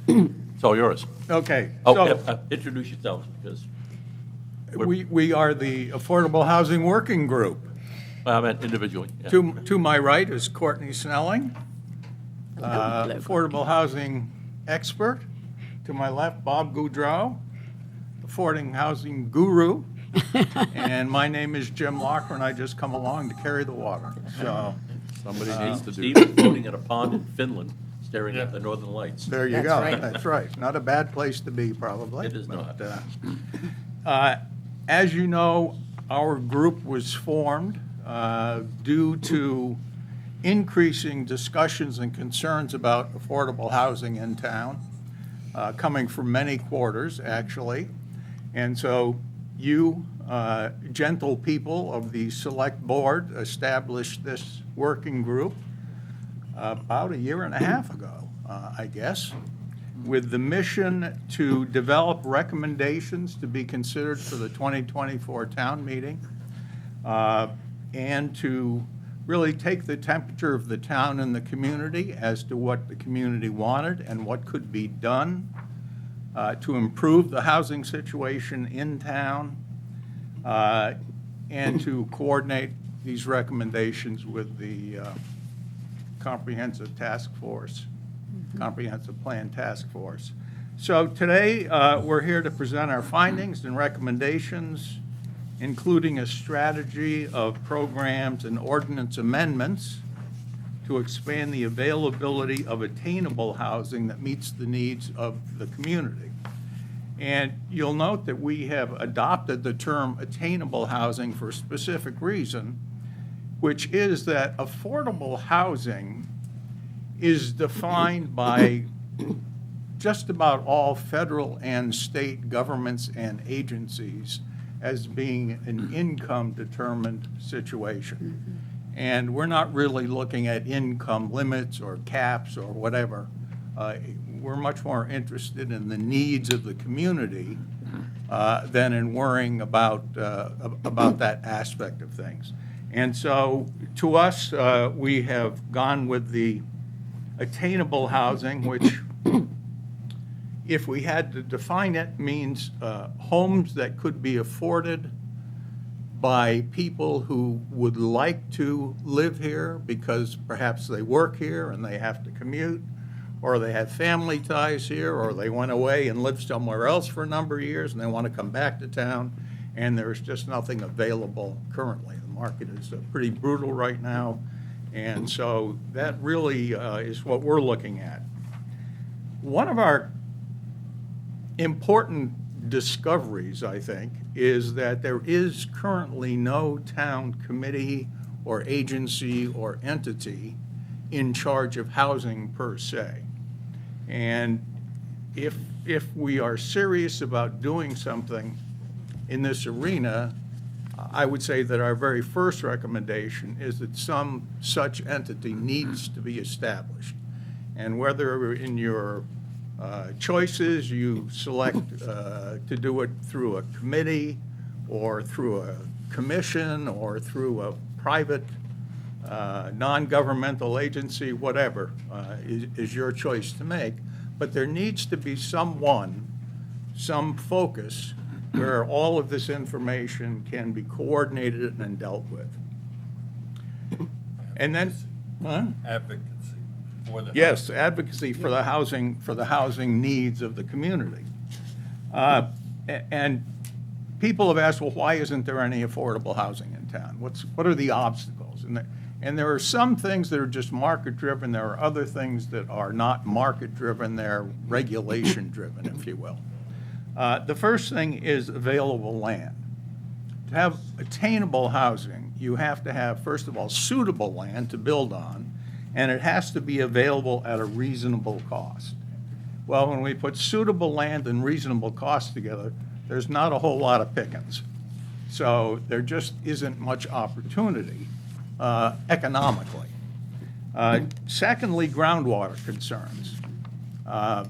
It's all yours. Okay, Oh, so introduce yourselves, because we are the Affordable Housing Working Group. I meant individually. Yeah. To my right is Courtney Snelling, affordable housing expert. To my left, Bob Goudreau, affordable housing guru. And my name is Jim Locker, and I just come along to carry the water. So Somebody needs to do. Steve is floating at a pond in Finland, staring at the northern lights. there you That's go. right. That's right. Not a bad place to be, probably. It is not. As you know, our group was formed due to increasing discussions and concerns about affordable housing in town, coming from many quarters, actually. And so you, gentle people of the Select Board, established this working group about a year and a half ago, I guess, with the mission to develop recommendations to be considered for the 2024 town meeting, and to really take the temperature of the town and the community as to what the community wanted and what could be done to improve the housing situation in town, and to coordinate these recommendations with the comprehensive plan task force. So today, we're here to present our findings and recommendations, including a strategy of programs and ordinance amendments to expand the availability of attainable housing that meets the needs of the community. And you'll note that we have adopted the term attainable housing for a specific reason, which is that affordable housing is defined by just about all federal and state governments and agencies as being an income-determined situation. And we're not really looking at income limits or caps or whatever. We're much more interested in the needs of the community than in worrying about that aspect of things. And so, to us, we have gone with the attainable housing, which, if we had to define it, means homes that could be afforded by people who would like to live here because perhaps they work here and they have to commute, or they have family ties here, or they went away and lived somewhere else for a number of years and they want to come back to town, and there's just nothing available currently. The market is pretty brutal right now, and so that really is what we're looking at. One of our important discoveries, I think, is that there is currently no town committee or agency or entity in charge of housing per se. And if we are serious about doing something in this arena, I would say that our very first recommendation is that some such entity needs to be established. And whether in your choices you select to do it through a committee or through a commission or through a private non-governmental agency, whatever, is your choice to make. But there needs to be some focus where all of this information can be coordinated and dealt with. And then, Advocacy for the. yes, advocacy for the housing needs of the community. And people have asked, well, why isn't there any affordable housing in town? What are the obstacles? And there are some things that are just market-driven. There are other things that are not market-driven. They're regulation-driven, if you will. The first thing is available land. To have attainable housing, you have to have, first of all, suitable land to build on, and it has to be available at a reasonable cost. Well, when we put suitable land and reasonable cost together, there's not a whole lot of pickings. So there just isn't much opportunity economically. Secondly, groundwater concerns. A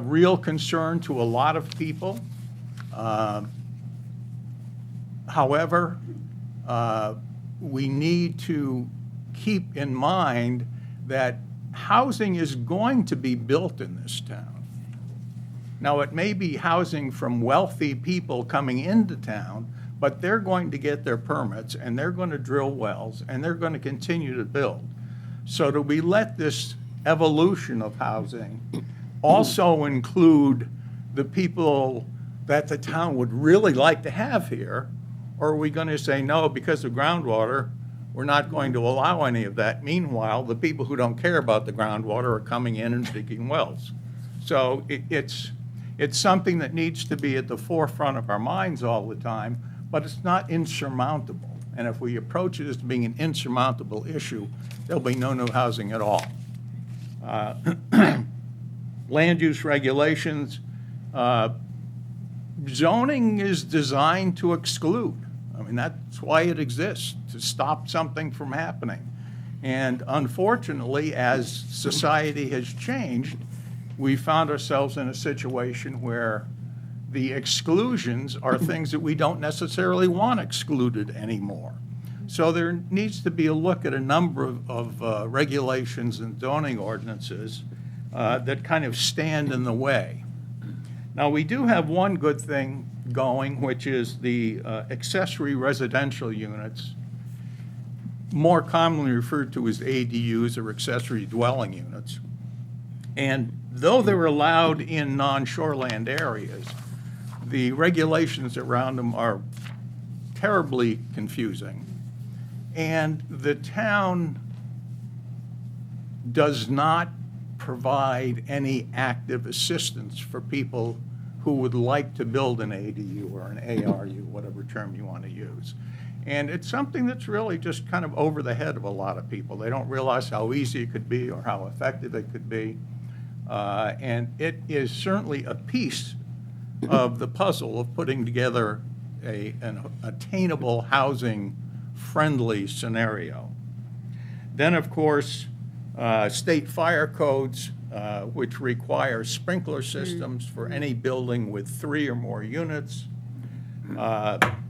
real concern to a lot of people. However, we need to keep in mind that housing is going to be built in this town. Now, it may be housing from wealthy people coming into town, but they're going to get their permits, and they're going to drill wells, and they're going to continue to build. So do we let this evolution of housing also include the people that the town would really like to have here? Or are we going to say, no, because of groundwater, we're not going to allow any of that? Meanwhile, the people who don't care about the groundwater are coming in and digging wells. So it's something that needs to be at the forefront of our minds all the time, but it's not insurmountable. And if we approach it as being an insurmountable issue, there'll be no new housing at all. Land use regulations, zoning is designed to exclude. I mean, that's why it exists, to stop something from happening. And unfortunately, as society has changed, we found ourselves in a situation where the exclusions are things that we don't necessarily want excluded anymore. So there needs to be a look at a number of regulations and zoning ordinances that kind of stand in the way. Now, we do have one good thing going, which is the accessory residential units, more commonly referred to as ADUs or accessory dwelling units. And though they're allowed in non-shoreland areas, the regulations around them are terribly confusing. And the town does not provide any active assistance for people who would like to build an ADU or an ARU, whatever term you want to use. And it's something that's really just kind of over the head of a lot of people. They don't realize how easy it could be or how effective it could be. And it is certainly a piece of the puzzle of putting together an attainable housing-friendly scenario. Then, of course, state fire codes, which require sprinkler systems for any building with 3 or more units.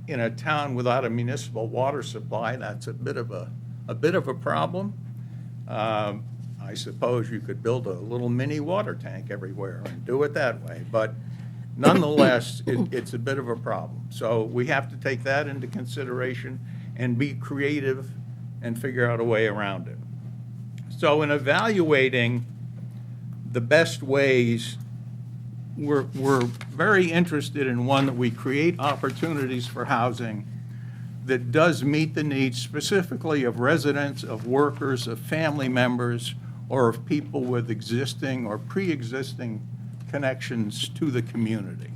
In a town without a municipal water supply, that's a bit of a problem. I suppose you could build a little mini water tank everywhere and do it that way, but nonetheless, it's a bit of a problem. So we have to take that into consideration and be creative and figure out a way around it. So in evaluating the best ways, we're very interested in one that we create opportunities for housing that does meet the needs specifically of residents, of workers, of family members, or of people with existing or pre-existing connections to the community.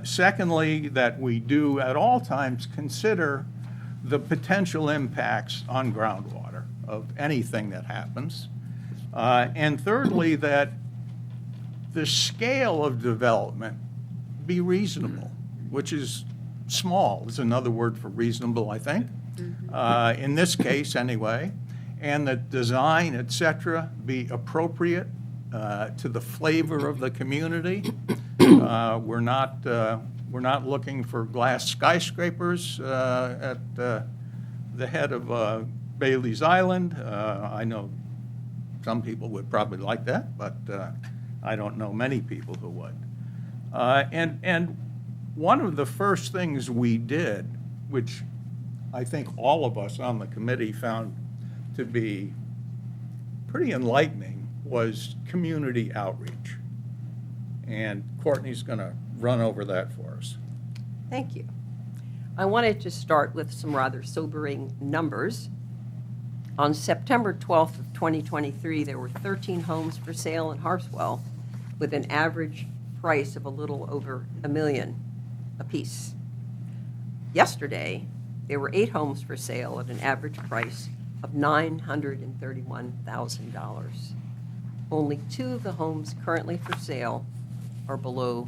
Secondly, that we do at all times consider the potential impacts on groundwater of anything that happens. And thirdly, that the scale of development be reasonable, which is small, is another word for reasonable, I think, in this case anyway, and that design, et cetera, be appropriate to the flavor of the community. We're not looking for glass skyscrapers at the head of Bailey's Island. I know some people would probably like that, but I don't know many people who would. And one of the first things we did, which I think all of us on the committee found to be pretty enlightening, was community outreach. And Courtney's going to run over that for us. Thank you. I wanted to start with some rather sobering numbers. On September 12th of 2023, there were 13 homes for sale in Harpswell with an average price of a little over $1 million apiece. Yesterday, there were 8 homes for sale at an average price of $931,000. Only 2 of the homes currently for sale are below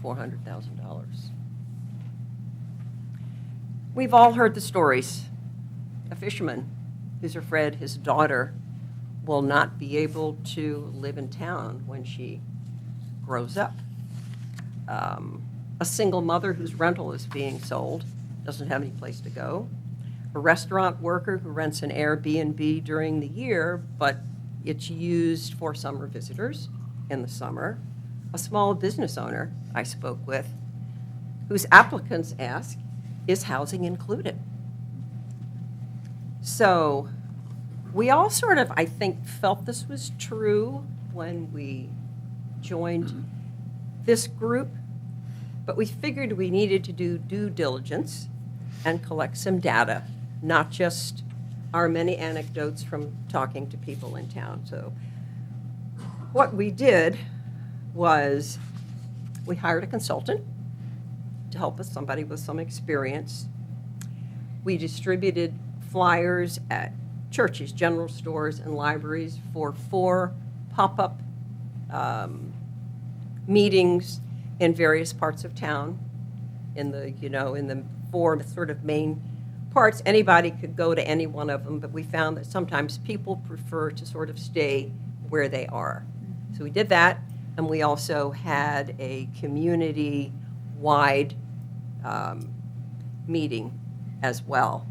$400,000. We've all heard the stories. A fisherman who's afraid his daughter will not be able to live in town when she grows up. A single mother whose rental is being sold, doesn't have any place to go. A restaurant worker who rents an Airbnb during the year, but It's used for summer visitors in the summer. A small business owner I spoke with, whose applicants ask, is housing included? So we all sort of, I think, felt this was true when we joined this group, but we figured we needed to do due diligence and collect some data, not just our many anecdotes from talking to people in town. So what we did was we hired a consultant to help us, somebody with some experience. We distributed flyers at churches, general stores, and libraries for 4 pop-up meetings in various parts of town. In the 4 sort of main parts, anybody could go to any one of them, but we found that sometimes people prefer to sort of stay where they are. So we did that, and we also had a community-wide meeting as well.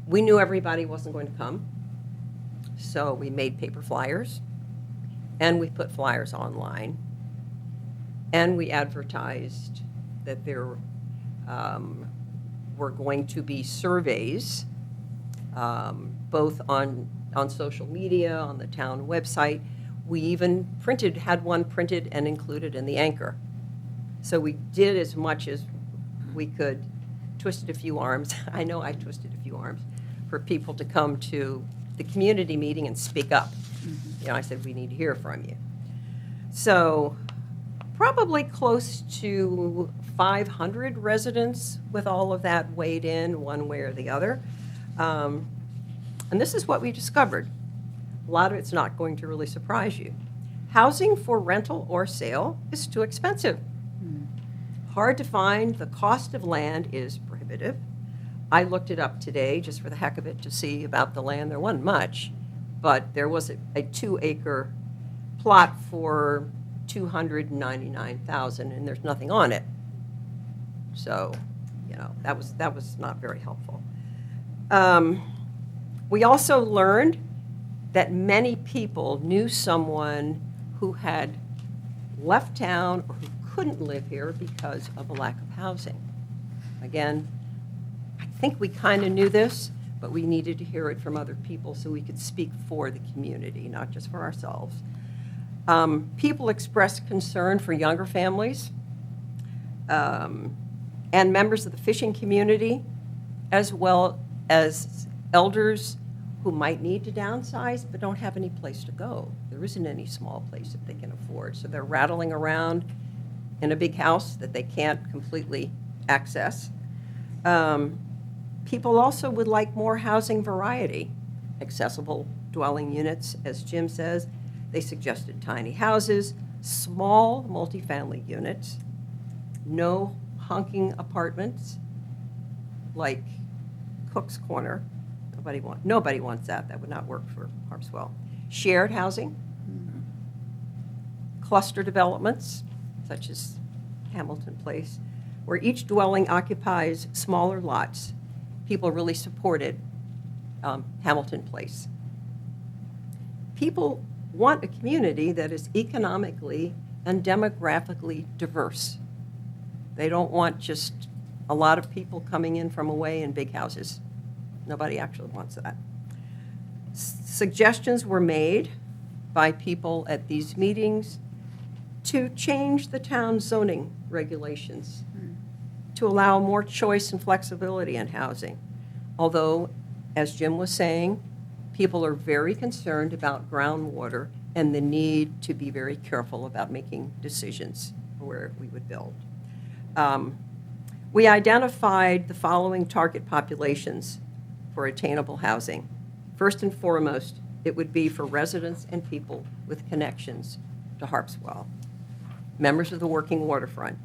We knew everybody wasn't going to come, so we made paper flyers, and we put flyers online, and we advertised that there were going to be surveys, both on social media, on the town website. We even had one printed and included in the Anchor. So we did as much as we could, twisted a few arms. I know I twisted a few arms for people to come to the community meeting and speak up. I said, we need to hear from you. So probably close to 500 residents with all of that weighed in one way or the other. And this is what we discovered. A lot of it's not going to really surprise you. Housing for rental or sale is too expensive. Hard to find. The cost of land is prohibitive. I looked it up today just for the heck of it to see about the land. There wasn't much, but there was a 2-acre plot for $299,000, and there's nothing on it. So, that was not very helpful. We also learned that many people knew someone who had left town or who couldn't live here because of a lack of housing. Again, I think we kind of knew this, but we needed to hear it from other people so we could speak for the community, not just for ourselves. People expressed concern for younger families and members of the fishing community, as well as elders who might need to downsize but don't have any place to go. There isn't any small place that they can afford, so they're rattling around in a big house that they can't completely access. People also would like more housing variety, accessible dwelling units, as Jim says. They suggested tiny houses, small multifamily units, no honking apartments like Cook's Corner. Nobody wants that. That would not work for Harpswell. Shared housing, cluster developments, such as Hamilton Place, where each dwelling occupies smaller lots. People really supported Hamilton Place. People want a community that is economically and demographically diverse. They don't want just a lot of people coming in from away in big houses. Nobody actually wants that. Suggestions were made by people at these meetings to change the town's zoning regulations to allow more choice and flexibility in housing. Although, as Jim was saying, people are very concerned about groundwater and the need to be very careful about making decisions for where we would build. We identified the following target populations for attainable housing. First and foremost, it would be for residents and people with connections to Harpswell, members of the working waterfront,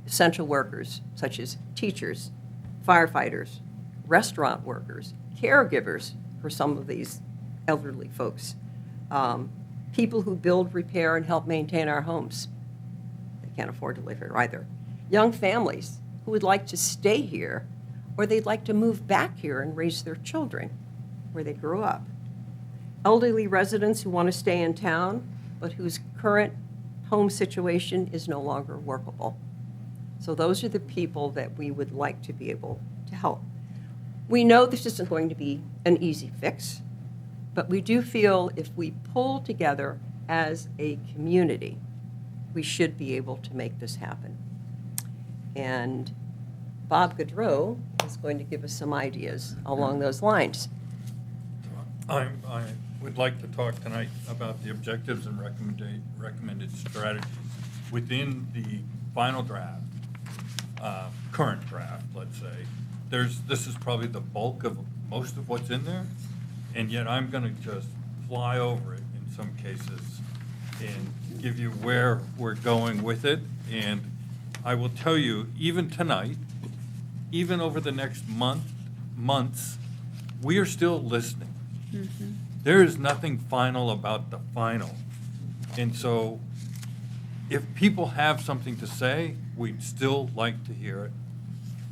essential workers such as teachers, firefighters, restaurant workers, caregivers for some of these elderly folks, people who build, repair, and help maintain our homes. They can't afford to live here either. Young families who would like to stay here, or they'd like to move back here and raise their children where they grew up. elderly residents who want to stay in town, but whose current home situation is no longer workable. So those are the people that we would like to be able to help. We know this isn't going to be an easy fix, but we do feel if we pull together as a community, we should be able to make this happen. And Bob Gaudreau is going to give us some ideas along those lines. I would like to talk tonight about the objectives and recommended strategies within the final draft, current draft, let's say. This is probably the bulk of most of what's in there, and yet I'm going to just fly over it in some cases and give you where we're going with it. And I will tell you, even tonight, even over the next months, we are still listening. Mm-hmm. There is nothing final about the final. And so if people have something to say, we'd still like to hear it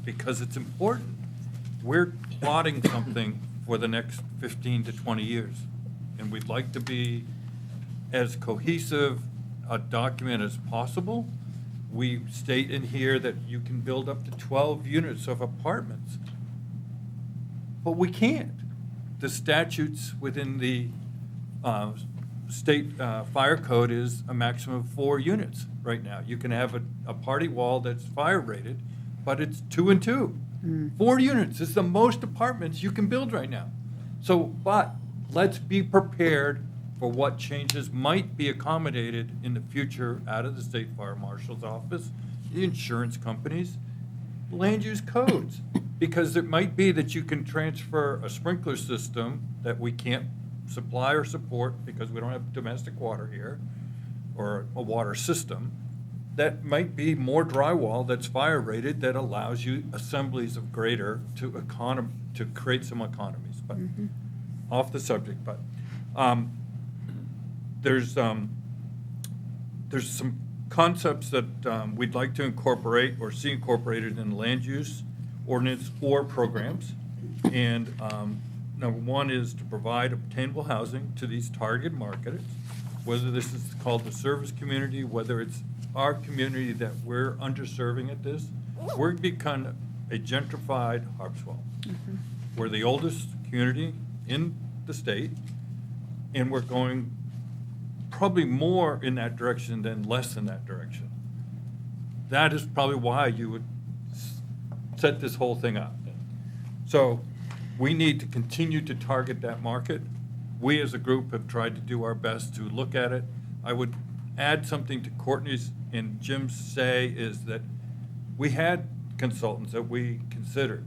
because it's important. We're plotting something for the next 15 to 20 years. And we'd like to be as cohesive a document as possible. We state in here that you can build up to 12 units of apartments. But we can't. The statutes within the state fire code is a maximum of 4 units right now. You can have a party wall that's fire rated, but it's 2 and 2. 4 units is the most apartments you can build right now. So, but let's be prepared for what changes might be accommodated in the future out of the state fire marshal's office, the insurance companies, land use codes. Because it might be that you can transfer a sprinkler system that we can't supply or support because we don't have domestic water here, or a water system. That might be more drywall that's fire rated that allows you assemblies of greater to create some economies. But off the subject, but there's some concepts that we'd like to incorporate or see incorporated in land use ordinance or programs. And number one is to provide obtainable housing to these target markets, whether this is called the service community, whether it's our community that we're underserving at this. We're become a gentrified Harpswell. We're the oldest community in the state, and we're going probably more in that direction than less in that direction. That is probably why you would set this whole thing up. So we need to continue to target that market. We as a group have tried to do our best to look at it. I would add something to Courtney's and Jim's say is that we had consultants that we considered.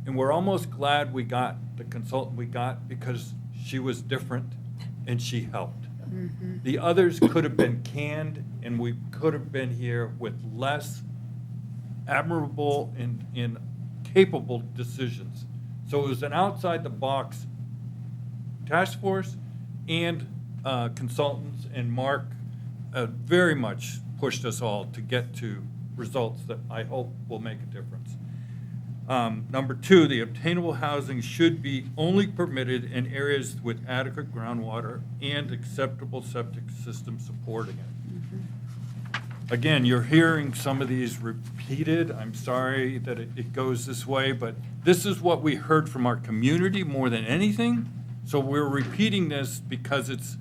And we're almost glad we got the consultant we got because she was different and she helped. The others could have been canned and we could have been here with less admirable and capable decisions. So it was an outside-the-box task force and consultants, and Mark very much pushed us all to get to results that I hope will make a difference. Number two, the obtainable housing should be only permitted in areas with adequate groundwater and acceptable septic system supporting it. Again, you're hearing some of these repeated. I'm sorry that it goes this way, but this is what we heard from our community more than anything. So we're repeating this because it's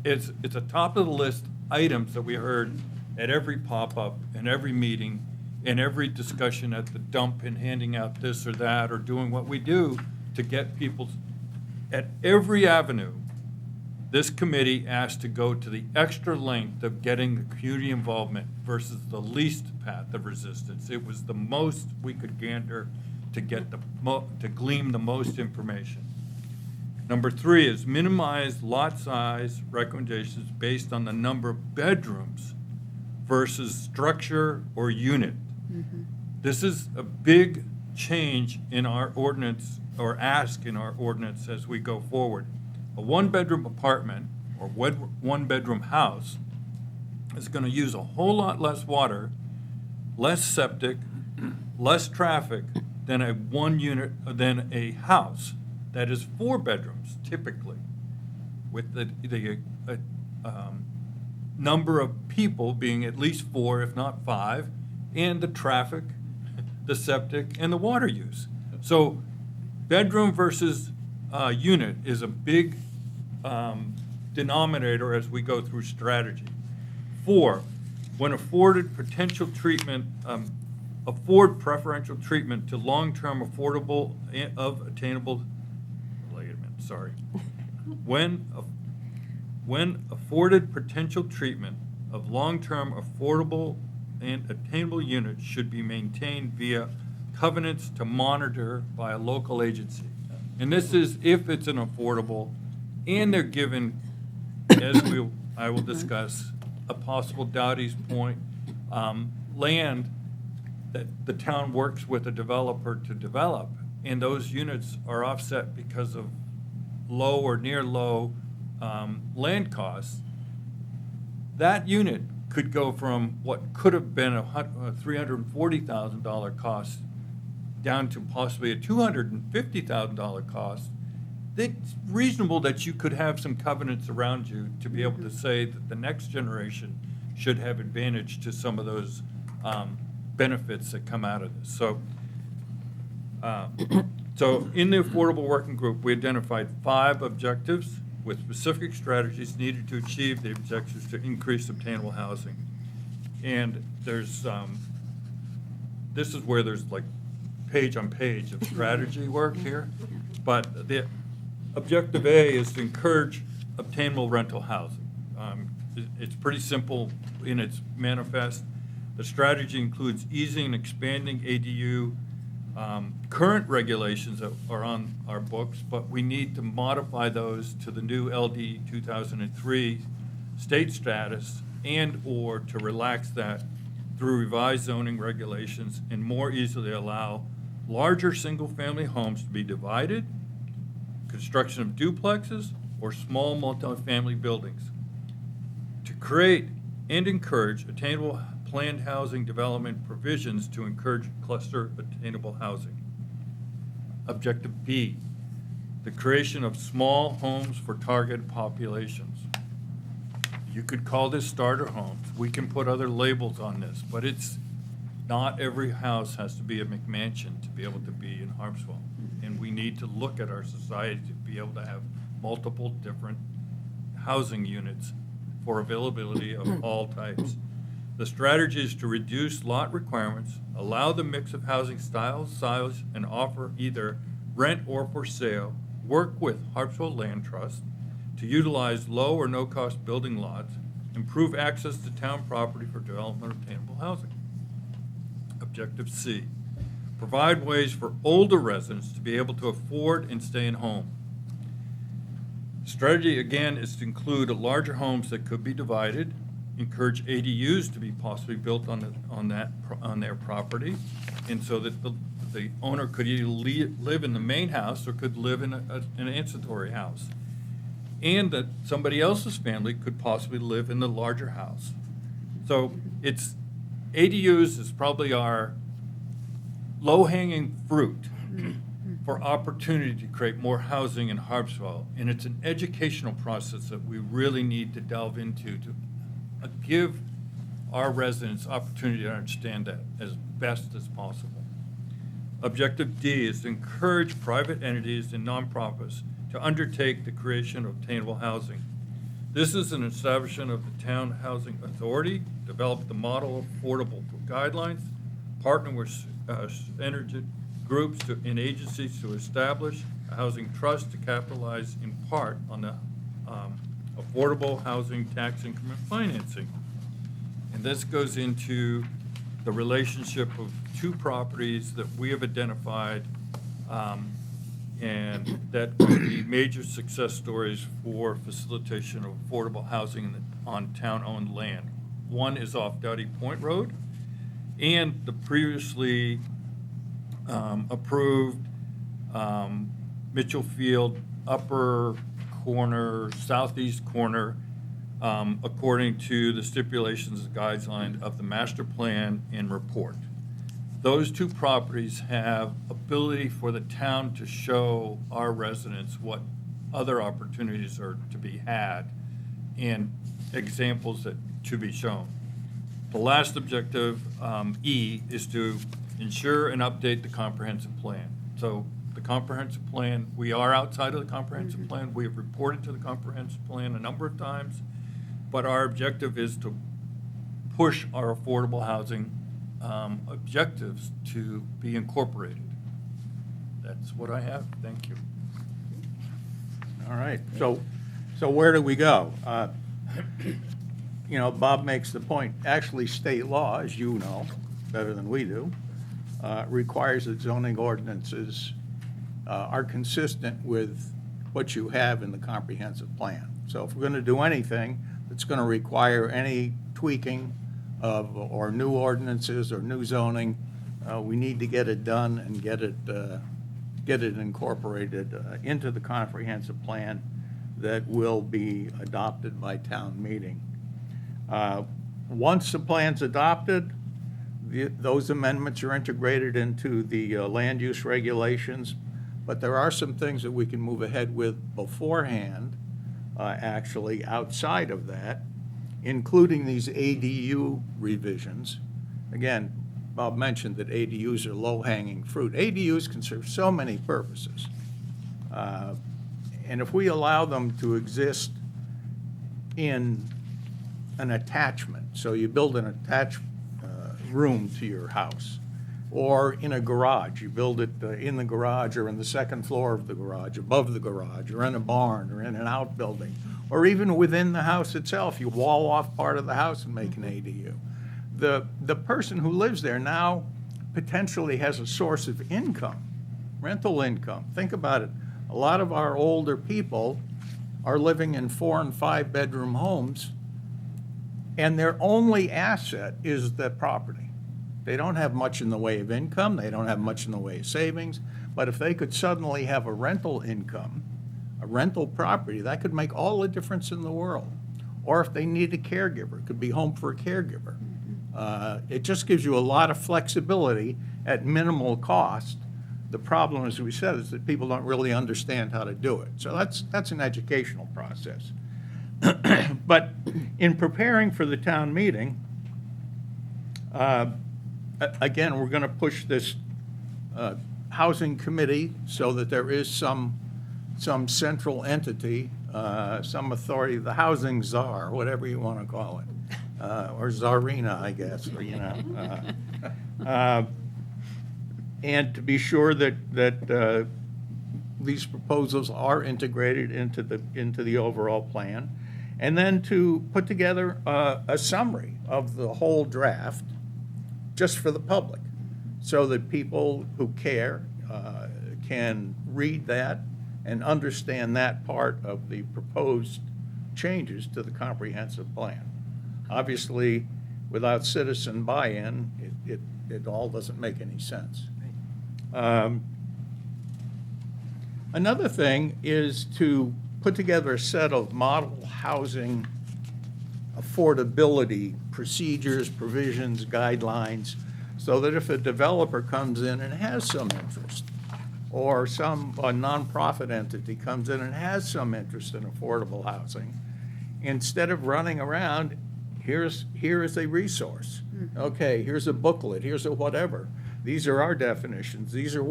a top of the list items that we heard at every pop-up and every meeting and every discussion at the dump and handing out this or that or doing what we do to get people at every avenue. This committee asked to go to the extra length of getting the community involvement versus the least path of resistance. It was the most we could gander to get to glean the most information. Number three is minimize lot size recommendations based on the number of bedrooms versus structure or unit. This is a big change in our ordinance, or ask in our ordinance as we go forward. A one-bedroom apartment or one-bedroom house is going to use a whole lot less water, less septic, less traffic than a house that is 4 bedrooms typically. with the number of people being at least 4, if not 5, and the traffic, the septic, and the water use. So bedroom versus unit is a big denominator as we go through strategy. 4, when afforded potential treatment, afford preferential treatment to long-term affordable of attainable, wait a minute, sorry. When afforded potential treatment of long-term affordable and attainable units should be maintained via covenants to monitor by a local agency. And this is if it's an affordable, and they're given, as I will discuss, a possible Dowdy's point, land that the town works with a developer to develop, and those units are offset because of low or near low land costs. That unit could go from what could have been a $340,000 cost down to possibly a $250,000 cost. It's reasonable that you could have some covenants around you to be able to say that the next generation should have advantage to some of those benefits that come out of this. So, so in the Affordable Working Group, we identified 5 objectives with specific strategies needed to achieve the objectives to increase obtainable housing. And there's, this is where there's like page on page of strategy work here. But the objective A is to encourage obtainable rental housing. It's pretty simple in its manifest. The strategy includes easing and expanding ADU current regulations that are on our books, but we need to modify those to the new LD 2003 state status and/or to relax that through revised zoning regulations and more easily allow larger single-family homes to be divided, construction of duplexes, or small multifamily buildings. To create and encourage attainable planned housing development provisions to encourage cluster attainable housing. Objective B, the creation of small homes for targeted populations. You could call this starter homes. We can put other labels on this, but it's not every house has to be a McMansion to be able to be in Harpswell. And we need to look at our society to be able to have multiple different housing units for availability of all types. The strategy is to reduce lot requirements, allow the mix of housing styles, size, and offer either rent or for sale, work with Harpswell Land Trust to utilize low or no-cost building lots, improve access to town property for development of attainable housing. Objective C, provide ways for older residents to be able to afford and stay in home. Strategy, again, is to include larger homes that could be divided, encourage ADUs to be possibly built on their property, and so that the owner could either live in the main house or could live in an ancillary house, and that somebody else's family could possibly live in the larger house. So it's ADUs is probably our low-hanging fruit for opportunity to create more housing in Harpswell, and it's an educational process that we really need to delve into to give our residents opportunity to understand that as best as possible. Objective D is to encourage private entities and nonprofits to undertake the creation of attainable housing. This is an establishment of the Town Housing Authority, develop the model of affordable guidelines, partner with energy groups and agencies to establish a housing trust to capitalize in part on the affordable housing tax increment financing. And this goes into the relationship of 2 properties that we have identified and that could be major success stories for facilitation of affordable housing on town-owned land. One is off Dowdy Point Road, and the previously approved Mitchell Field upper corner, southeast corner, according to the stipulations and guidelines of the master plan and report. Those 2 properties have ability for the town to show our residents what other opportunities are to be had and examples that to be shown. The last objective, E, is to ensure and update the comprehensive plan. So the comprehensive plan, we are outside of the comprehensive plan. We have reported to the comprehensive plan a number of times, but our objective is to push our affordable housing objectives to be incorporated. That's what I have. Thank you. All right, so where do we go? You know, Bob makes the point, actually, state law, as you know, better than we do, requires that zoning ordinances are consistent with what you have in the comprehensive plan. So if we're going to do anything that's going to require any tweaking of, or new ordinances or new zoning, we need to get it done and get it incorporated into the comprehensive plan that will be adopted by town meeting. Once the plan's adopted, those amendments are integrated into the land use regulations, but there are some things that we can move ahead with beforehand, actually outside of that, including these ADU revisions. Again, Bob mentioned that ADUs are low-hanging fruit. ADUs can serve so many purposes. And if we allow them to exist in an attachment, so you build an attached room to your house, or in a garage, you build it in the garage or in the second floor of the garage, above the garage, or in a barn, or in an outbuilding, or even within the house itself, you wall off part of the house and make an ADU. The person who lives there now potentially has a source of income, rental income. Think about it. A lot of our older people are living in 4 and 5 bedroom homes, and their only asset is the property. They don't have much in the way of income, they don't have much in the way of savings, but if they could suddenly have a rental income, a rental property, that could make all the difference in the world. Or if they need a caregiver, it could be home for a caregiver. It just gives you a lot of flexibility at minimal cost. The problem, as we said, is that people don't really understand how to do it. So that's an educational process. But in preparing for the town meeting, again, we're going to push this housing committee so that there is some central entity, some authority, the housing czar, whatever you want to call it, or czarina, I guess, or, you know. And to be sure that these proposals are integrated into the overall plan, and then to put together a summary of the whole draft just for the public, so that people who care can read that and understand that part of the proposed changes to the comprehensive plan. Obviously, without citizen buy-in, it all doesn't make any sense. Another thing is to put together a set of model housing affordability procedures, provisions, guidelines, so that if a developer comes in and has some interest, or a nonprofit entity comes in and has some interest in affordable housing, instead of running around, here is a resource. Okay, here's a booklet, here's a whatever. These are our definitions. These are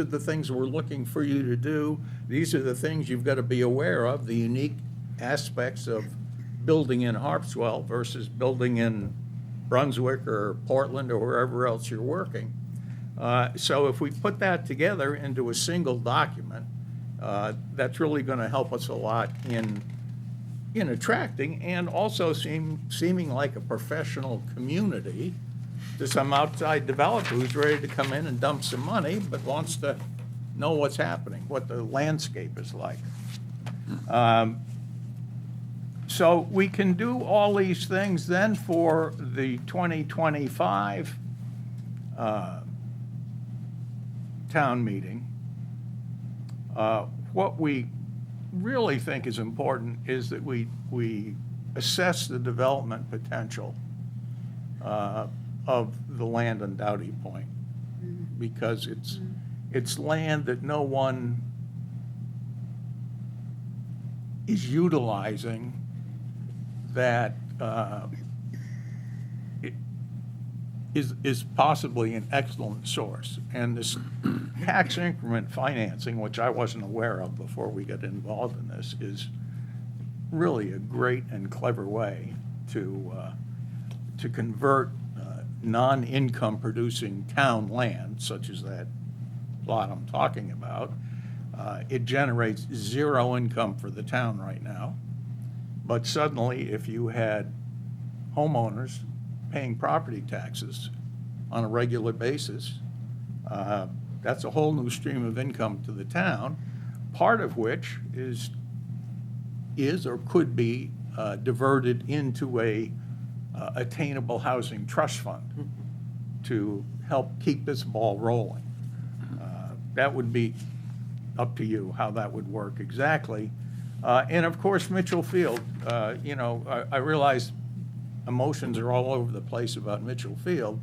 the things we're looking for you to do. These are the things you've got to be aware of, the unique aspects of building in Harpswell versus building in Brunswick or Portland or wherever else you're working. So if we put that together into a single document, that's really going to help us a lot in attracting and also seeming like a professional community to some outside developer who's ready to come in and dump some money but wants to know what's happening, what the landscape is like. So we can do all these things then for the 2025 town meeting. What we really think is important is that we assess the development potential of the land on Doughty Point, because it's land that no one is utilizing that is possibly an excellent source. And this tax increment financing, which I wasn't aware of before we got involved in this, is really a great and clever way to convert non-income producing town land, such as that plot I'm talking about. It generates zero income for the town right now. But suddenly, if you had homeowners paying property taxes on a regular basis, that's a whole new stream of income to the town, part of which is or could be diverted into a attainable housing trust fund to help keep this ball rolling. That would be up to you how that would work exactly. And of course, Mitchell Field, I realize emotions are all over the place about Mitchell Field,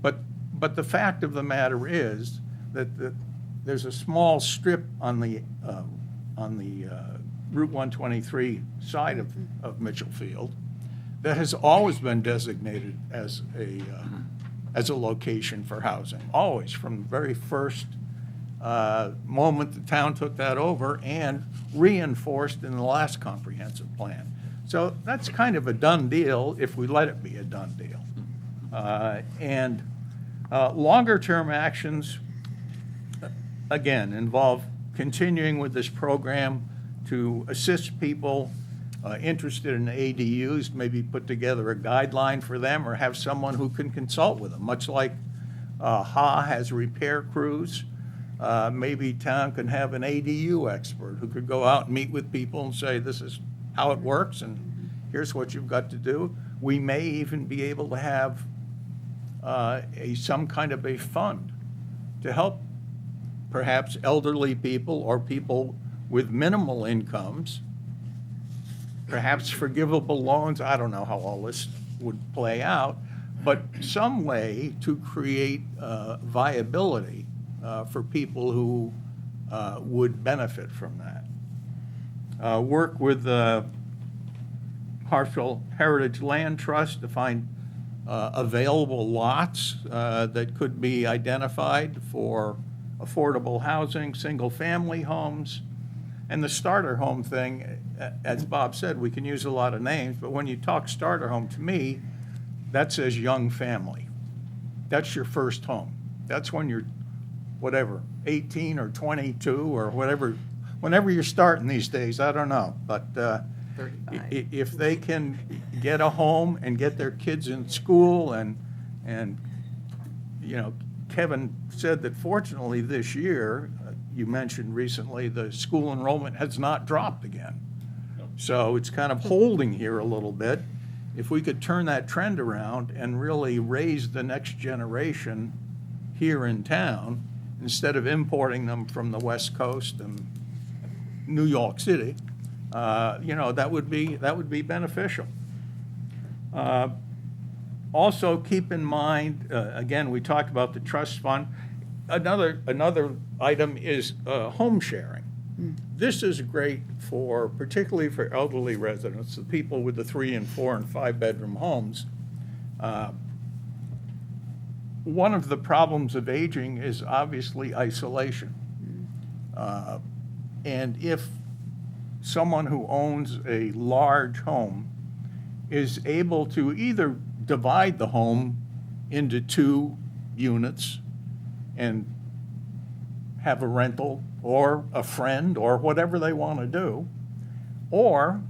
but the fact of the matter is that there's a small strip on the Route 123 side of Mitchell Field that has always been designated as a location for housing, always, from the very first moment the town took that over and reinforced in the last comprehensive plan. So that's kind of a done deal if we let it be a done deal. And longer-term actions, again, involve continuing with this program to assist people interested in ADUs, maybe put together a guideline for them or have someone who can consult with them, much like HA has repair crews. Maybe town can have an ADU expert who could go out and meet with people and say, this is how it works and here's what you've got to do. We may even be able to have some kind of a fund to help perhaps elderly people or people with minimal incomes, perhaps forgivable loans. I don't know how all this would play out, but some way to create viability for people who would benefit from that. Work with the Harpswell Heritage Land Trust to find available lots that could be identified for affordable housing, single-family homes. And the starter home thing, as Bob said, we can use a lot of names, but when you talk starter home, to me, that says young family. That's your first home. That's when you're, 18 or 22 or whatever, whenever you're starting these days, I don't know. But if they can get a home and get their kids in school and Kevin said that fortunately this year, you mentioned recently, the school enrollment has not dropped again. So it's kind of holding here a little bit. If we could turn that trend around and really raise the next generation here in town, instead of importing them from the West Coast and New York City, that would be beneficial. Also, keep in mind, again, we talked about the trust fund. Another item is home sharing. This is great particularly for elderly residents, the people with the 3 and 4 and 5 bedroom homes. One of the problems of aging is obviously isolation. And if someone who owns a large home is able to either divide the home into 2 units and have a rental or a friend or whatever they want to do, or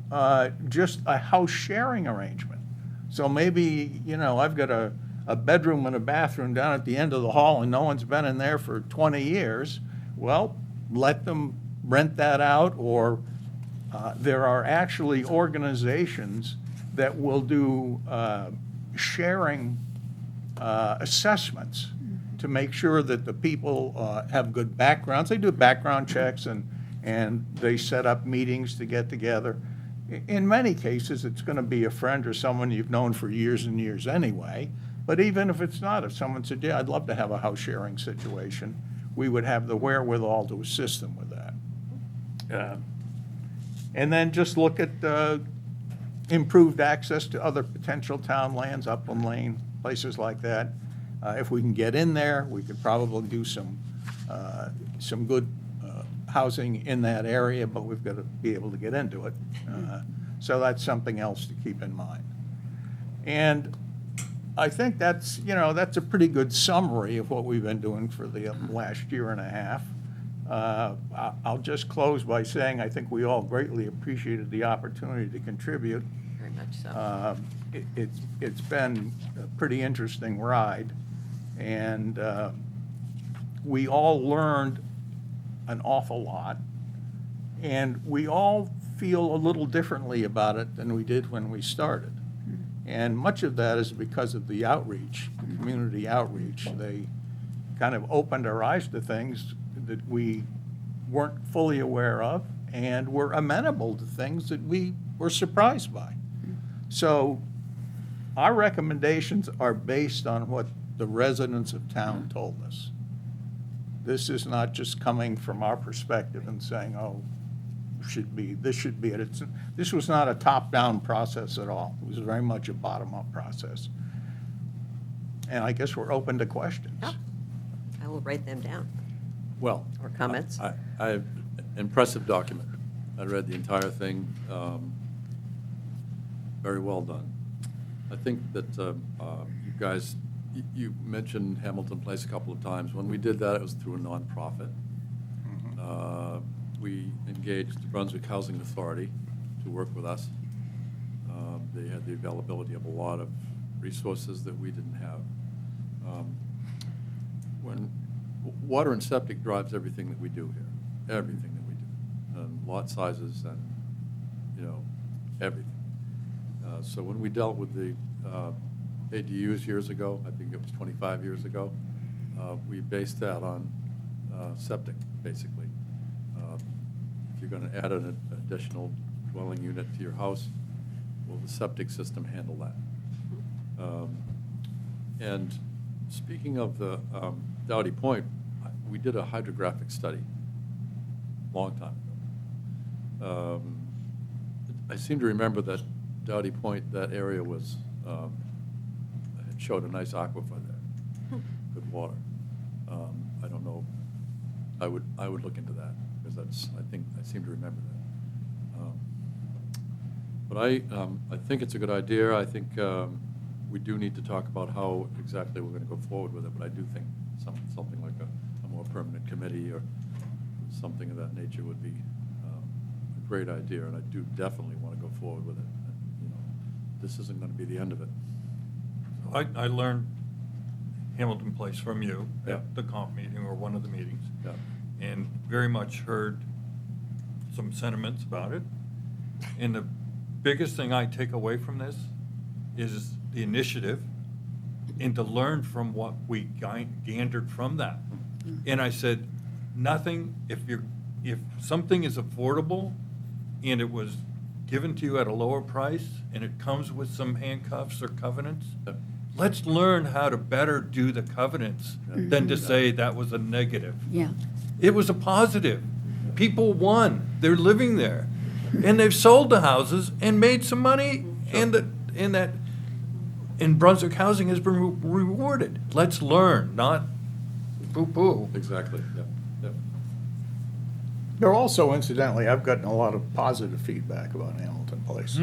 just a house sharing arrangement. So maybe, I've got a bedroom and a bathroom down at the end of the hall and no one's been in there for 20 years. Well, let them rent that out, or there are actually organizations that will do sharing assessments to make sure that the people have good backgrounds. They do background checks and they set up meetings to get together. In many cases, it's going to be a friend or someone you've known for years and years anyway. But even if it's not, if someone said, yeah, I'd love to have a house sharing situation, we would have the wherewithal to assist them with that. And then just look at improved access to other potential town lands, Upland Lane, places like that. If we can get in there, we could probably do some good housing in that area, but we've got to be able to get into it. So that's something else to keep in mind. And I think that's a pretty good summary of what we've been doing for the last year and a half. I'll just close by saying I think we all greatly appreciated the opportunity to contribute. Very much so. It's been a pretty interesting ride, and we all learned an awful lot, and we all feel a little differently about it than we did when we started. And much of that is because of the outreach, the community outreach. They kind of opened our eyes to things that we weren't fully aware of, and were amenable to things that we were surprised by. So our recommendations are based on what the residents of town told us. This is not just coming from our perspective and saying, oh, this should be it. This was not a top-down process at all. It was very much a bottom-up process. And I guess we're open to questions. Yeah. I will write them down, Well. or comments. Impressive document. I read the entire thing. Very well done. I think that you guys, you mentioned Hamilton Place a couple of times. When we did that, it was through a nonprofit. We engaged the Brunswick Housing Authority to work with us. They had the availability of a lot of resources that we didn't have. When water and septic drives everything that we do here, everything that we do, and lot sizes and, everything. So when we dealt with the ADUs years ago, I think it was 25 years ago, we based that on septic, basically. If you're going to add an additional dwelling unit to your house, will the septic system handle that? And speaking of the Dowdy Point, we did a hydrographic study a long time ago. I seem to remember that Dowdy Point, that area was, it showed a nice aquifer there, good water. I don't know, I would look into that, because I seem to remember that. But I think it's a good idea. I think we do need to talk about how exactly we're going to go forward with it, but I do think something like a more permanent committee or something of that nature would be a great idea, and I do definitely want to go forward with it. This isn't going to be the end of it. I learned Hamilton Place from you Yeah. at the comp meeting or one of the meetings, Yeah. and very much heard some sentiments about it. And the biggest thing I take away from this is the initiative and to learn from what we gathered from that. And I said, nothing, if something is affordable and it was given to you at a lower price and it comes with some handcuffs or covenants, let's learn how to better do the covenants than to say that was a negative. Yeah. It was a positive. People won. They're living there. And they've sold the houses and made some money, and Brunswick Housing has been rewarded. Let's learn, not poo-poo. Exactly, yeah. There also, incidentally, I've gotten a lot of positive feedback about Hamilton Place. I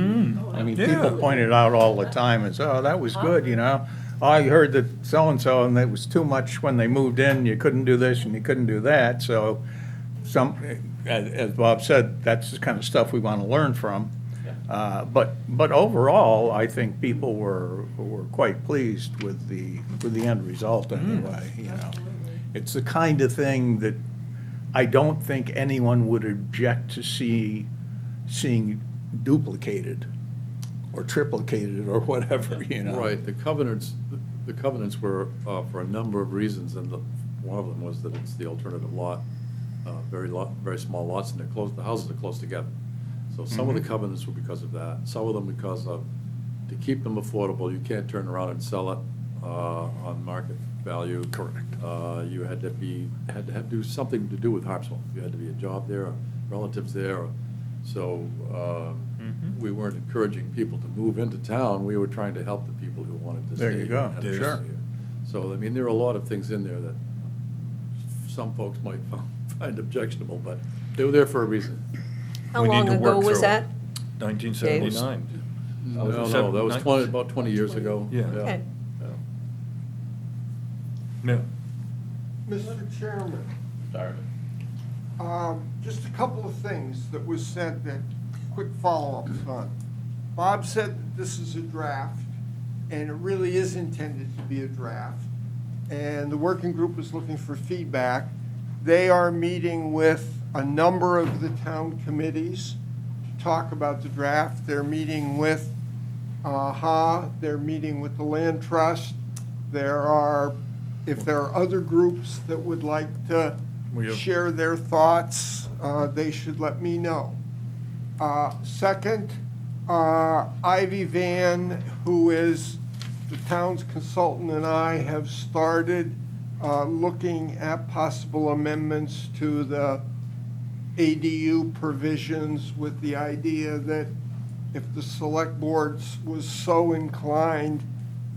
mean, Yeah. people pointed out all the time, oh, that was good, I heard that so-and-so, and it was too much when they moved in, you couldn't do this and you couldn't do that, so as Bob said, that's the kind of stuff we want to learn from. But overall, I think people were quite pleased with the end result anyway, It's the kind of thing that I don't think anyone would object to seeing duplicated or triplicated or whatever, Right, the covenants were for a number of reasons, and one of them was that it's the alternative lot, very small lots, and the houses are close together. So some of the covenants were because of that, some of them because of, to keep them affordable, you can't turn around and sell it on market value. Correct. You had to do something to do with Harpswell. You had to be a job there, or relatives there, So Mhm. we weren't encouraging people to move into town, we were trying to help the people who wanted to stay. There you go. and Sure. stay here. So, I mean, there are a lot of things in there that some folks might find objectionable, but they were there for a reason. How We need long to ago work was through it. that? 1979. No, that was about 20 years ago. Yeah. Okay. Yeah. Yeah. Mr. Chairman, just a couple of things that was said that, quick follow-ups on. Bob said that this is a draft, and it really is intended to be a draft. And the working group is looking for feedback. They are meeting with a number of the town committees to talk about the draft. They're meeting with they're meeting with the Land Trust. If there are other groups that would like to We have- share their thoughts, they should let me know. Second, Ivy Van, who is the town's consultant, and I have started looking at possible amendments to the ADU provisions with the idea that if the select boards was so inclined,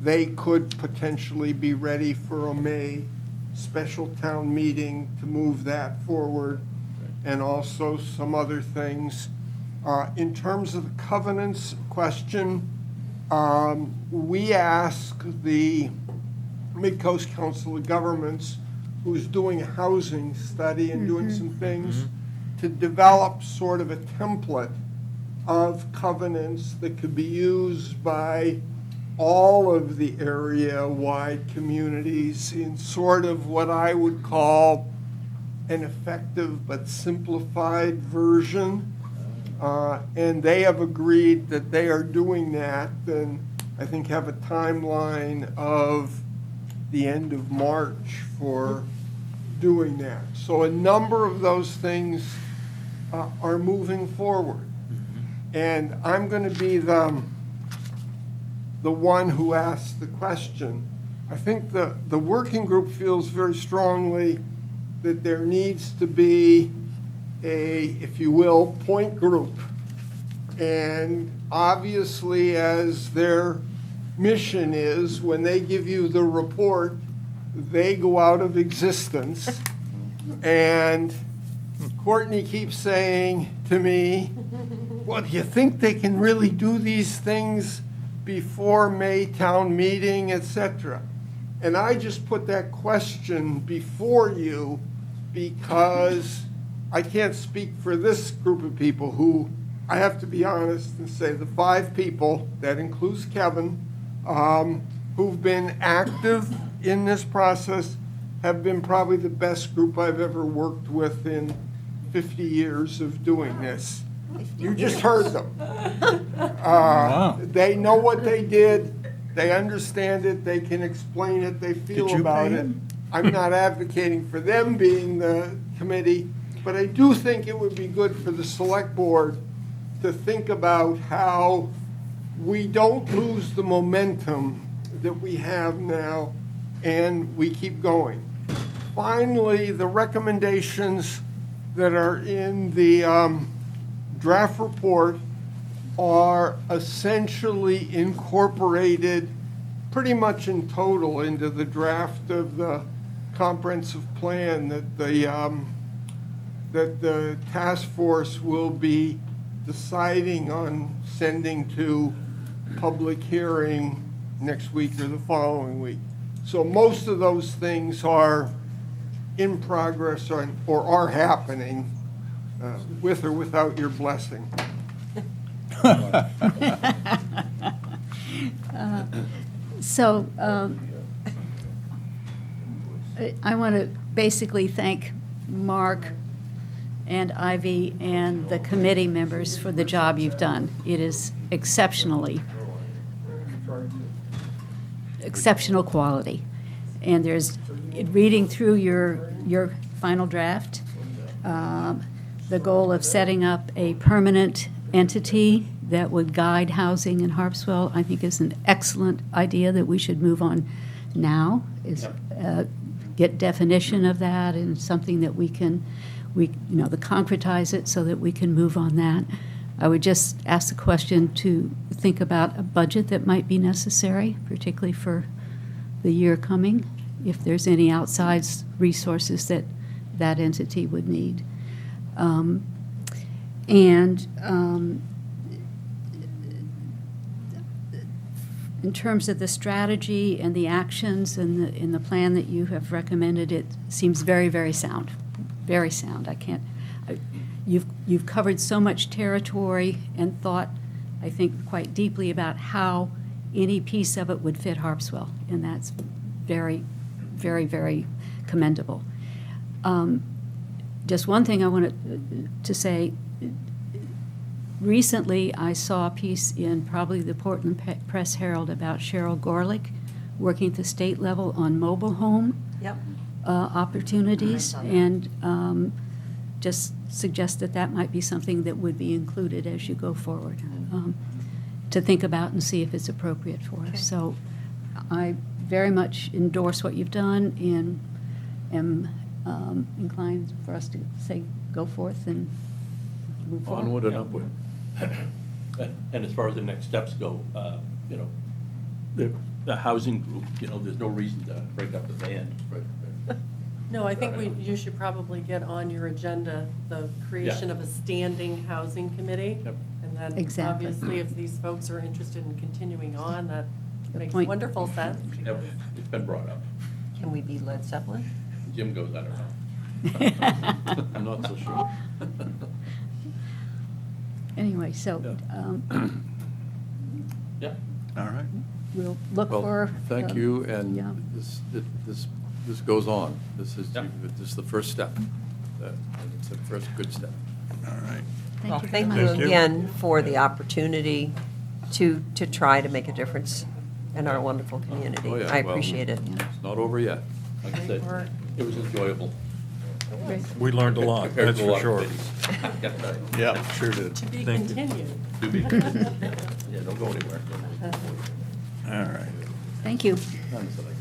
they could potentially be ready for a May special town meeting to move that forward, and also some other things. In terms of the covenants question, we ask the Mid-Coast Council of Governments, who's doing a housing study and doing some things, to develop sort of a template of covenants that could be used by all of the area-wide communities in sort of what I would call an effective but simplified version. And they have agreed that they are doing that, and I think have a timeline of the end of March for doing that. So a number of those things are moving forward. And I'm going to be the one who asks the question. I think the working group feels very strongly that there needs to be a, if you will, point group. And obviously, as their mission is, when they give you the report, they go out of existence. And Courtney keeps saying to me, well, do you think they can really do these things before May town meeting, et cetera? And I just put that question before you because I can't speak for this group of people who, I have to be honest and say, the 5 people, that includes Kevin, who've been active in this process, have been probably the best group I've ever worked with in 50 years of doing this. You just heard them. They know what they did, they understand it, they can explain it, they feel Did you about pay it. him? I'm not advocating for them being the committee, but I do think it would be good for the select board to think about how we don't lose the momentum that we have now and we keep going. Finally, the recommendations that are in the draft report are essentially incorporated pretty much in total into the draft of the comprehensive plan that the task force will be deciding on sending to public hearing next week or the following week. So most of those things are in progress or are happening, with or without your blessing. So I want to basically thank Mark and Ivy and the committee members for the job you've done. It is exceptional quality. And there's, reading through your final draft, the goal of setting up a permanent entity that would guide housing in Harpswell, I think is an excellent idea that we should move on now, is get definition of that and something that we can to concretize it so that we can move on that. I would just ask the question to think about a budget that might be necessary, particularly for the year coming, if there's any outside resources that that entity would need. In terms of the strategy and the actions and in the plan that you have recommended, it seems very, very sound, very sound. You've covered so much territory and thought, I think, quite deeply about how any piece of it would fit Harpswell, and that's very, very, very commendable. Just one thing I wanted to say. Recently, I saw a piece in probably the Portland Press-Herald about Cheryl Gorlick working at the state level on mobile home Yep. opportunities, I saw that. and just suggest that that might be something that would be included as you go forward, to think about and see if it's appropriate for Okay. us. So I very much endorse what you've done and am inclined for us to say, go forth and move forward. Onward and upward. And as far as the next steps go, the housing group, there's no reason to break up the band. No, I think you should probably get on your agenda the creation of a standing housing committee. Yep. And then, Exactly. obviously, if these folks are interested in continuing on, that Good makes point. wonderful sense. It's been brought up. Can we be Led Zeppelin? Jim goes, I don't know. I'm not so sure. Anyway, so Yeah. All right. we'll look Well, for. thank you, yeah. and this goes on. This is the first step. And it's the first good step. All right. Well, very thank much. you Thank you. again for the opportunity to try to make a difference in our wonderful community. Oh, yeah, I well, appreciate it. It's not over yet. Like I Great work. said, it was enjoyable. Great. We learned a lot, Compared that's to a for lot sure. of committees. Yeah, sure did. To be Thank you. continued. Yeah, don't go anywhere. All right. Thank you. Times that I